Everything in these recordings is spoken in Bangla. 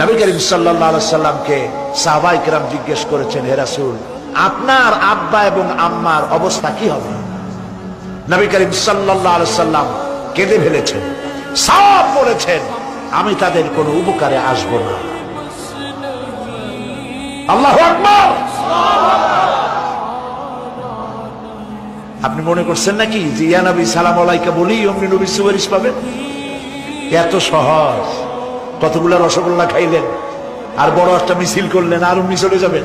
নবী করিম সাল্লাল্লাহু আলাইহি সাল্লামকে সাহাবায়ে কেরাম জিজ্ঞেস করেছেন, হে রাসূল, আপনার আব্বা এবং আম্মার অবস্থা কি হবে? নবী করিম সাল্লাল্লাহু আলাইহি সাল্লাম কেঁদে ফেলেছেন, সাফ বলেছেন, আমি তাদের কোনো উপকারে আসব না। আল্লাহু আকবার। আপনি মনে করছেন নাকি যে ইয়া নবী সালাম আলাইকা বলি অমনি নবী সুপারিশ পাবেন? এত সহজ। কতগুলা রসগোল্লা খাইলেন আর বড় একটা মিছিল করলেন আর অমনি চলে যাবেন?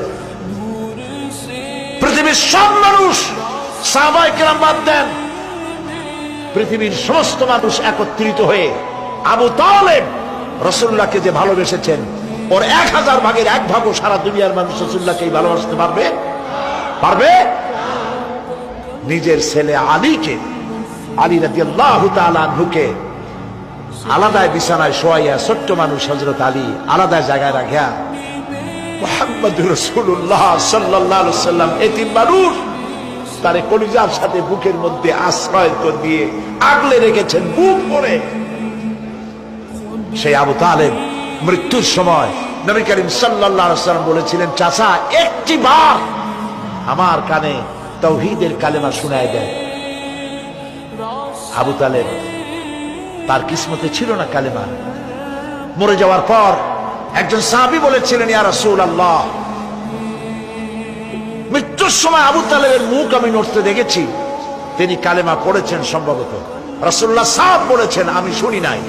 পৃথিবীর সব মানুষ, সাহাবায়ে কেরাম বাদ দেন, পৃথিবীর সমস্ত মানুষ একত্রিত হয়ে আবু তালেব রাসূলুল্লাহকে যে ভালোবেসেছেন, ওর 1000 ভাগের 1 ভাগও সারা দুনিয়ার মানুষ রাসূলুল্লাহকে ভালোবাসতে পারবে? পারবে? নিজের ছেলে আলীকে, আলী রাদিয়াল্লাহু তাআলা আনহুকে আলাদা বিছানায় শোয়াইয়া, ছোট্ট মানুষ হযরত আলী আলাদা জায়গায় রাখিয়া মুহাম্মদুর রাসূলুল্লাহ সাল্লাল্লাহু আলাইহি ওয়াসাল্লাম এতিম মানুষ তারে কলিজার সাথে বুকের মধ্যে আশ্রয় দিয়ে আগলে রেখেছেন বুক ভরে। সেই আবু তালেব মৃত্যুর সময় নবী করিম সাল্লাল্লাহু আলাইহি ওয়াসাল্লাম বলেছিলেন, চাচা একটি বার আমার কানে তাওহীদের কালেমা শোনায় দেয়। আবু তালেব, তার কিসমতে ছিল না কালেমা। মরে যাওয়ার পর একজন সাহাবী বলেছিলেন, ইয়া রাসূলুল্লাহ, মৃত্যুর সময় আবু তালেবের মুখ আমি নড়তে দেখেছি, তিনি কালেমা পড়েছেন সম্ভবত। রাসূলুল্লাহ সাফ বলেছেন, আমি শুনি নাই।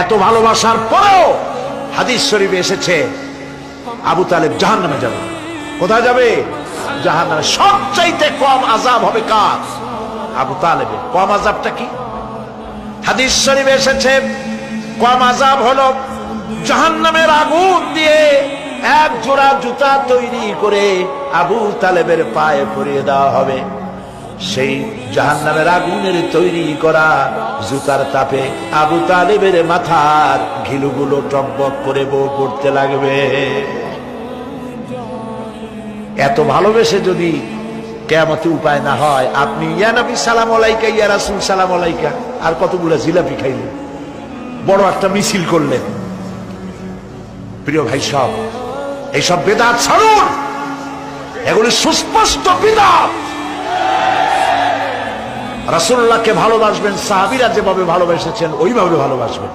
এত ভালোবাসার পরেও হাদিস শরীফে এসেছে আবু তালেব জাহান্নামে যাবে। কোথায় যাবে? জাহান্নামে। সবচাইতে কম আযাব হবে কার? আবু তালেবের। কম আযাবটা কি? হাদিস শরীফে এসেছে কম আযাব হলো জাহান্নামের আগুন দিয়ে 1 জোড়া জুতা তৈরি করে আবু তালেবের পায়ে পরিয়ে দেওয়া হবে। সেই জাহান্নামের আগুনের তৈরি করা জুতার তাপে আবু তালেবের মাথার ঘিলুগুলো টকবক করে বউ পড়তে লাগবে। এত ভালোবেসে যদি কিয়ামতে উপায় না হয়, আপনি ইয়া নবী সালাম আলাইকা, ইয়া রাসূল সালাম আলাইকা আর কতগুলো জিলাপি খাইলেন, বড় একটা মিছিল করলেন। প্রিয় ভাই সব, এইসব বিদআত ছাড়ুন, এগুলি সুস্পষ্ট বিদআত। রাসূলুল্লাহকে ভালোবাসবেন, সাহাবীরা যেভাবে ভালোবেসেছেন ওইভাবে ভালোবাসবেন।